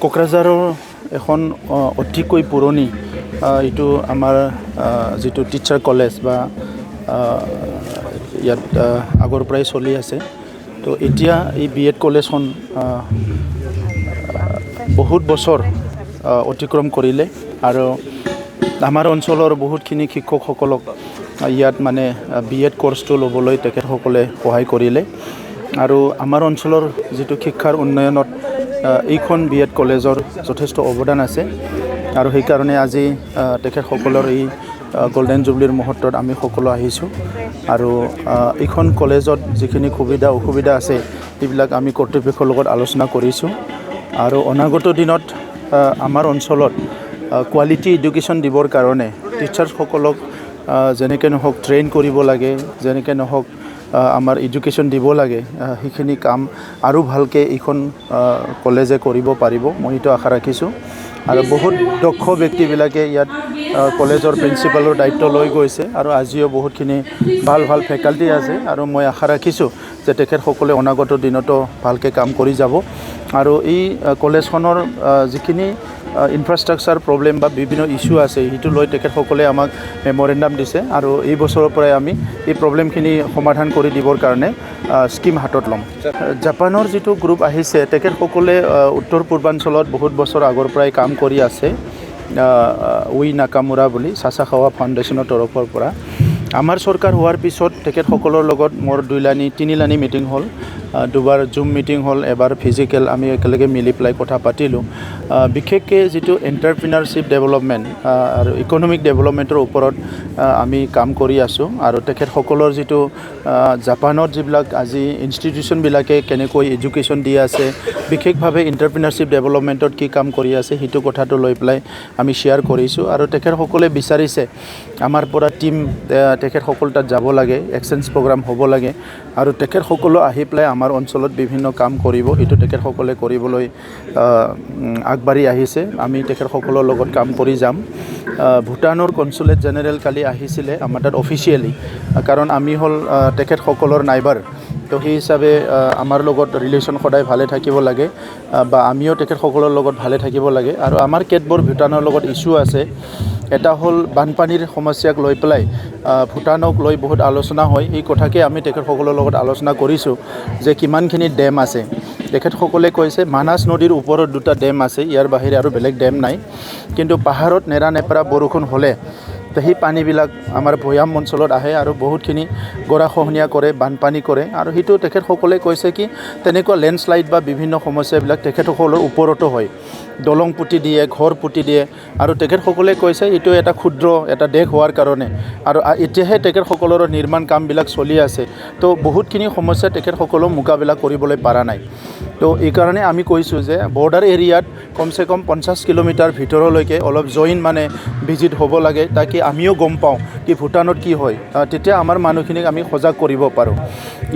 কোকৰাঝাৰৰ এখন অতিকৈ পুৰণি এইটো আমাৰ যিটো টিচাৰ কলেজ বা ইয়াত আগৰ পৰাই চলি আছে। তো এতিয়া এই বিএড কলেজখন বহুত বছৰ অতিক্ৰম কৰিলে আৰু আমাৰ অঞ্চলৰ বহুতখিনি শিক্ষকসকলক ইয়াত মানে বিএড কোৰ্সটো ল'বলৈ তেখেতসকলে সহায় কৰিলে আৰু আমাৰ অঞ্চলৰ যিটো শিক্ষাৰ উন্নয়নত এইখন বিএড কলেজৰ যথেষ্ট অৱদান আছে আৰু সেইকাৰণে আজি তেখেতসকলৰ এই গোল্ডেন জুবলিৰ মুহূৰ্তত আমি সকলো আহিছোঁ আৰু এইখন কলেজত যিখিনি সুবিধা অসুবিধা আছে এইবিলাক আমি কৰ্তৃপক্ষৰ লগত আলোচনা কৰিছোঁ আৰু অনাগত দিনত আমাৰ অঞ্চলত কোৱালিটি এডুকেশ্যন দিবৰ কাৰণে টিচাৰ্ছসকলক যেনেকৈ নহওক ট্ৰেইন কৰিব লাগে, যেনেকৈ নহওক আমাৰ এডুকেশ্যন দিব লাগে, সেইখিনি কাম আৰু ভালকৈ এইখন কলেজে কৰিব পাৰিব মই এইটো আশা ৰাখিছোঁ। আৰু বহুত দক্ষ ব্যক্তিবিলাকে ইয়াত কলেজৰ প্ৰিন্সিপালৰ দায়িত্ব লৈ গৈছে আৰু আজিও বহুতখিনি ভাল ভাল ফেকাল্টি আছে আৰু মই আশা ৰাখিছোঁ যে তেখেতসকলে অনাগত দিনতো ভালকৈ কাম কৰি যাব আৰু এই কলেজখনৰ যিখিনি ইনফ্ৰাষ্ট্ৰাকচাৰ প্ৰব্লেম বা বিভিন্ন ইছ্যু আছে সেইটো লৈ তেখেতসকলে আমাক মেমৰেণ্ডাম দিছে আৰু এই বছৰৰ পৰাই আমি এই প্ৰব্লেমখিনি সমাধান কৰি দিবৰ কাৰণে স্কিম হাতত ল'ম। জাপানৰ যিটো গ্ৰুপ আহিছে তেখেতসকলে উত্তৰ পূৰ্বাঞ্চলত বহুত বছৰ আগৰ পৰাই কাম কৰি আছে উই নাকামুৰা বুলি চাচাখাৱা ফাউণ্ডেশ্যনৰ তৰফৰ পৰা। আমাৰ চৰকাৰ হোৱাৰ পিছত তেখেতসকলৰ লগত মোৰ 2-3 লানি মিটিং হ'ল, দুবাৰ জুম মিটিং হ'ল, এবাৰ ফিজিকেল আমি একেলগে মিলি পেলাই কথা পাতিলোঁ। বিশেষকৈ যিটো এণ্টাৰপ্ৰিনাৰশ্বিপ ডেভেলপমেণ্ট আৰু ইকনমিক ডেভেলপমেণ্টৰ ওপৰত আমি কাম কৰি আছোঁ আৰু তেখেতসকলৰ যিটো জাপানত যিবিলাক আজি ইনষ্টিটিউশ্যনবিলাকে কেনেকৈ এডুকেশ্যন দি আছে, বিশেষভাৱে এণ্টাৰপ্ৰিনাৰশ্বিপ ডেভেলপমেণ্টত কি কাম কৰি আছে সেইটো কথাটো লৈ পেলাই আমি শ্বেয়াৰ কৰিছোঁ আৰু তেখেতসকলে বিচাৰিছে আমাৰ পৰা টীম তেখেতসকল তাত যাব লাগে, এক্সচেঞ্জ প্ৰগ্ৰাম হ'ব লাগে আৰু তেখেতসকলো আহি পেলাই আমাৰ অঞ্চলত বিভিন্ন কাম কৰিব, সেইটো তেখেতসকলে কৰিবলৈ আগবাঢ়ি আহিছে। আমি তেখেতসকলৰ লগত কাম কৰি যাম। ভূটানৰ কনচুলেট জেনেৰেল কালি আহিছিলে আমাৰ তাত অফিচিয়েলি, কাৰণ আমি হ'ল তেখেতসকলৰ নাইবাৰ, তো সেই হিচাপে আমাৰ লগত ৰিলেশ্যন সদায় ভালে থাকিব লাগে বা আমিও তেখেতসকলৰ লগত ভালে থাকিব লাগে আৰু আমাৰ কেতবোৰ ভূটানৰ লগত ইছ্যু আছে। এটা হ'ল বানপানীৰ সমস্যাক লৈ পেলাই ভূটানক লৈ বহুত আলোচনা হয়, এই কথাকে আমি তেখেতসকলৰ লগত আলোচনা কৰিছোঁ যে কিমানখিনি ডেম আছে। তেখেতসকলে কৈছে মানাছ নদীৰ ওপৰত 2টা ডেম আছে, ইয়াৰ বাহিৰে আৰু বেলেগ ডেম নাই, কিন্তু পাহাৰত নেৰানেপেৰা বৰষুণ হ'লে সেই পানীবিলাক আমাৰ ভৈয়াম অঞ্চলত আহে আৰু বহুতখিনি গৰাখহনীয়া কৰে, বানপানী কৰে আৰু সেইটো তেখেতসকলে কৈছে কি তেনেকুৱা লেণ্ডশ্লাইড বা বিভিন্ন সমস্যাবিলাক তেখেতসকলৰ ওপৰতো হয়, দলং পুতি দিয়ে, ঘৰ পুতি দিয়ে আৰু তেখেতসকলে কৈছে এইটো এটা ক্ষুদ্ৰ এটা দেশ হোৱাৰ কাৰণে আৰু এতিয়াহে তেখেতসকলৰ নিৰ্মাণ কামবিলাক চলি আছে, তো বহুতখিনি সমস্যা তেখেতসকলেও মোকাবিলা কৰিবলৈ পৰা নাই। তো এইকাৰণে আমি কৈছোঁ যে বৰ্ডাৰ এৰিয়াত কমচে কম 50 কিলোমিটাৰ ভিতৰলৈকে অলপ জইন মানে ভিজিট হ'ব লাগে, তাকে আমিও গম পাওঁ কি ভূটানত কি হয়, তেতিয়া আমাৰ মানুহখিনিক আমি সজাগ কৰিব পাৰোঁ।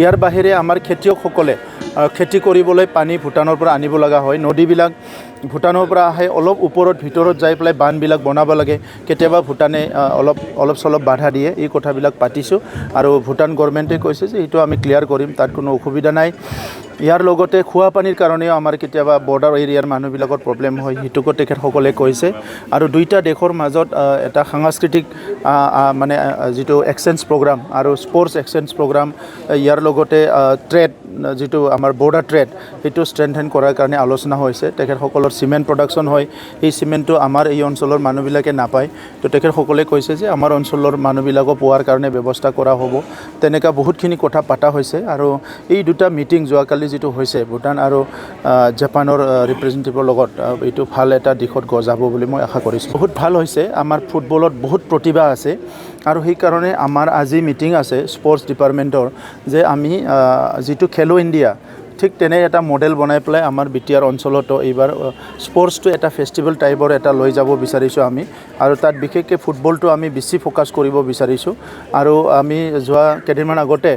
ইয়াৰ বাহিৰে আমাৰ খেতিয়কসকলে খেতি কৰিবলৈ পানী ভূটানৰ পৰা আনিব লগা হয়, নদীবিলাক ভূটানৰ পৰা আহে, অলপ ওপৰত ভিতৰত যাই পেলাই বান্ধবিলাক বনাব লাগে, কেতিয়াবা ভূটানে অলপ চলপ বাধা দিয়ে। এই কথাবিলাক পাতিছোঁ আৰু ভূটান গভৰ্ণমেণ্টে কৈছে যে এইটো আমি ক্লিয়াৰ কৰিম, তাত কোনো অসুবিধা নাই। ইয়াৰ লগতে খোৱা পানীৰ কাৰণেও আমাৰ কেতিয়াবা বৰ্ডাৰ এৰিয়াৰ মানুহবিলাকৰ প্ৰব্লেম হয়, সেইটোকো তেখেতসকলে কৈছে আৰু দুইটা দেশৰ মাজত এটা সাংস্কৃতিক মানে যিটো এক্সচেঞ্জ প্ৰগ্ৰাম আৰু স্পৰ্টছ এক্সচেঞ্জ প্ৰগ্ৰাম, ইয়াৰ লগতে ট্ৰেড যিটো আমাৰ বৰ্ডাৰ ট্ৰেড সেইটো ষ্ট্ৰেংথেন কৰাৰ কাৰণে আলোচনা হৈছে। তেখেতসকলৰ চিমেণ্ট প্ৰডাকশ্যন হয়, সেই চিমেণ্টটো আমাৰ এই অঞ্চলৰ মানুহবিলাকে নাপায়, তো তেখেতসকলে কৈছে যে আমাৰ অঞ্চলৰ মানুহবিলাকো পোৱাৰ কাৰণে ব্যৱস্থা কৰা হ'ব। তেনেকুৱা বহুতখিনি কথা পতা হৈছে আৰু এই 2টা মিটিং যোৱাকালি যিটো হৈছে ভূটান আৰু জাপানৰ ৰিপ্ৰেজেণ্টেটিভৰ লগত, এইটো ভাল এটা দিশত যাব বুলি মই আশা কৰিছোঁ। বহুত ভাল হৈছে, আমাৰ ফুটবলত বহুত প্ৰতিভা আছে আৰু সেইকাৰণে আমাৰ আজি মিটিং আছে স্পৰ্টছ ডিপাৰ্টমেণ্টৰ যে আমি যিটো খেলো ইণ্ডিয়া ঠিক তেনে এটা মডেল বনাই পেলাই আমাৰ বিটিআৰ অঞ্চলতো এইবাৰ স্পৰ্টছটো এটা ফেষ্টিভেল টাইপৰ এটা লৈ যাব বিচাৰিছোঁ আমি আৰু তাত বিশেষকৈ ফুটবলটো আমি বেছি ফ'কাছ কৰিব বিচাৰিছোঁ আৰু আমি যোৱা কেইদিনমান আগতে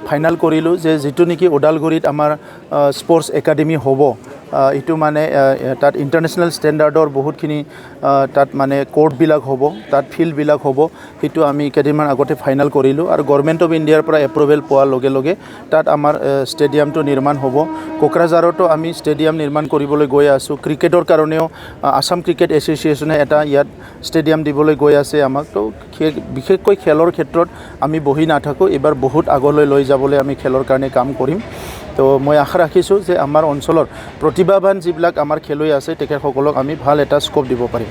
ফাইনেল কৰিলোঁ যে যিটো নেকি ওদালগুৰিত আমাৰ স্পৰ্টছ একাডেমি হ'ব, এইটো মানে তাত ইণ্টাৰনেশ্যনেল ষ্টেণ্ডাৰ্ডৰ বহুতখিনি তাত মানে কোৰ্টবিলাক হ'ব, তাত ফিল্ডবিলাক হ'ব, সেইটো আমি কেইদিনমান আগতে ফাইনেল কৰিলোঁ আৰু গভৰ্ণমেণ্ট অফ ইণ্ডিয়াৰ পৰা এপ্ৰুভেল পোৱাৰ লগে লগে তাত আমাৰ ষ্টেডিয়ামটো নিৰ্মাণ হ'ব। কোকৰাঝাৰতো আমি ষ্টেডিয়াম নিৰ্মাণ কৰিবলৈ গৈ আছোঁ। ক্ৰিকেটৰ কাৰণেও আছাম ক্ৰিকেট এছ'চিয়েশ্যনে এটা ইয়াত ষ্টেডিয়াম দিবলৈ গৈ আছে আমাক। তো বিশেষকৈ খেলৰ ক্ষেত্ৰত আমি বহি নাথাকোঁ, এইবাৰ বহুত আগলৈ লৈ যাবলৈ আমি খেলৰ কাৰণে কাম কৰিম। তো মই আশা ৰাখিছোঁ যে আমাৰ অঞ্চলৰ প্ৰতিভাৱান যিবিলাক আমাৰ খেলুৱৈ আছে তেখেতসকলক আমি ভাল এটা স্ক'প দিব পাৰিম।